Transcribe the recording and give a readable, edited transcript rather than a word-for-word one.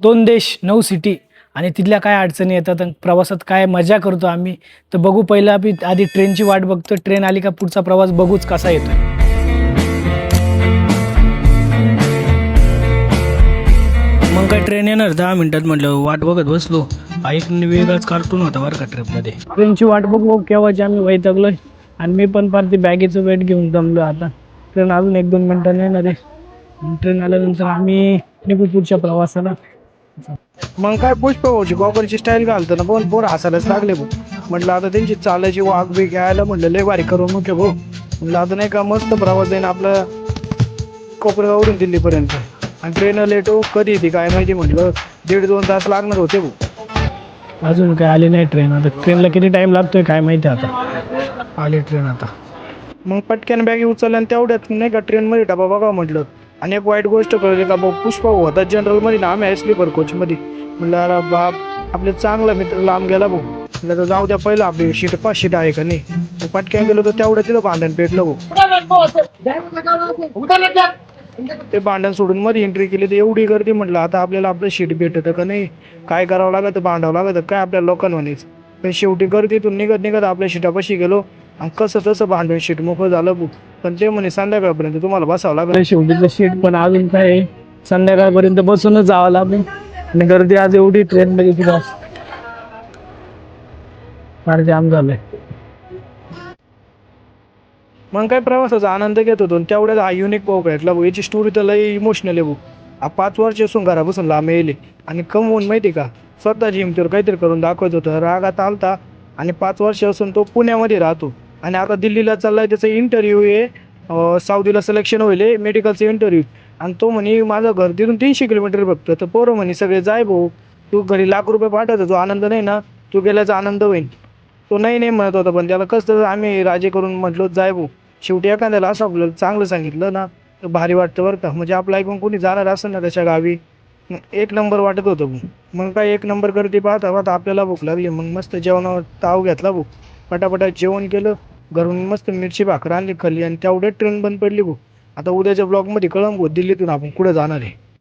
2 देश 9 सिटी आणि तिथल्या काय अडचणी येतात आणि प्रवासात काय मजा करतो आम्ही. तर बघू पहिलं आम्ही आधी ट्रेनची वाट बघतो. ट्रेन आली का पुढचा प्रवास बघूच कसा येतोय. मग काय ट्रेन येणार 10 मिनिटात म्हटलं वाट बघत बसलो. एक वेगळाच कार्टून होता बरं का ट्रिपमध्ये. ट्रेनची वाट बघू केव्हाची आम्ही वैतागलोय आणि मी पण फार ती बॅगेचं वेट घेऊन जमलो आता. ट्रेन अजून 1-2 मिनिटांनी येणार आहे. ट्रेन आल्यानंतर आम्ही निघू पुढच्या प्रवासाला. मग काय पुष्पा भाऊची गॉगलची स्टाईल घालतो ना पण पोर हसायलाच लागले भाऊ. म्हटलं आता त्यांची चालायची वाघ बी घ्यायला म्हटलं लय भारी करून मग भाऊ. म्हटलं आता नाही का मस्त प्रवास जाईन आपला कोपरगाववरून दिल्लीपर्यंत. आणि ट्रेन लेट हो कधी येते काय माहिती म्हटलं 1.5-2 तास लागणार होते भाऊ. अजून काय आली नाही ट्रेन. आता ट्रेनला किती टाइम लागतोय काय माहिती आता. आली ट्रेन आता. मग पटक्यान बॅगी उचलल्या आणि तेवढ्यात नाही का ट्रेनमध्ये डबा बघा म्हटलं. आणि एक वाईट गोष्ट कळली का भाऊ पुष्पा भाऊ होता जनरलमध्ये ना आम्ही स्लीपर कोचमध्ये. म्हटलं अरे बाप आपले चांगला मित्र लांब गेला भाऊ. म्हटलं तर जाऊ द्या पहिलं आपली शीट 5 शीट आहे का नाही. मग पटक्यान गेलो तर तेवढ्या तिथं भांडण पेटलं भाऊ. ते भांडण सोडून मध्ये एंट्री केली तर एवढी गर्दी म्हटलं आता आपल्याला आपलं शीट भेटतं का नाही. काय करावं लागतं भांडावं लागतं काय आपल्या लोकांना म्हणायचं. पण शेवटी गर्दीतून निघत निघत आपल्या शीटापाशी गेलो. आणि कसं तसं भांडण शीट मोकळं झालं भाऊ. पण ते म्हणे संध्याकाळपर्यंत तुम्हाला बसावं लागलं. शेवटीचं शीट पण अजून काय संध्याकाळपर्यंत बसूनच जावं लागेल. आणि गर्दी आज एवढी ट्रेन मध्ये तुला फार जाम झालंय. मग काय प्रवासाचा आनंद घेत होतो आणि तेवढ्यात हा युनिक भाऊ भेटला भाऊ. याची स्टोरी तर लई इमोशनल आहे भाऊ. 5 वर्ष असून घरापासून लांब येईल आणि कमवून माहिती का स्वतःची हिमतीवर काहीतरी करून दाखवत होतं. रागात आलता आणि 5 वर्ष असून तो पुण्यामध्ये राहतो आणि आता दिल्लीला चाललाय. त्याचा इंटरव्ह्यू आहे साऊदीला सिलेक्शन होईल मेडिकलचा इंटरव्ह्यू. आणि तो म्हणे माझं घर तिथून 300 किलोमीटर बघतो. तर पोरं म्हणे सगळे जाय भाऊ तू घरी ₹1,00,000 पाठवतो जो आनंद नाही ना तू गेल्याचा आनंद होईल. तो नाही नाही म्हणत होता पण त्याला कसं आम्ही राजे करून म्हटलो जाय भाऊ. शेवटी एखाद्याला असं आपल्याला चांगलं सांगितलं ना तर भारी वाटतं बरं का. म्हणजे आपलं ऐकून कोणी जाणार असेल ना त्याच्या गावी एक नंबर वाटत होतं भाऊ. मग काय एक नंबर गर्दी पाहता पाहता आपल्याला भूक लागली. मग मस्त जेवणावर ताव घेतला भाऊ. पटापटा जेवण केलं. घरून मस्त मिरची भाकर आणली खाल्ली आणि तेवढ्यात ट्रेन बंद पडली भाऊ. आता उद्याच्या ब्लॉगमध्ये कळंन भाऊ दिल्लीतून आपण कुठे जाणार आहे.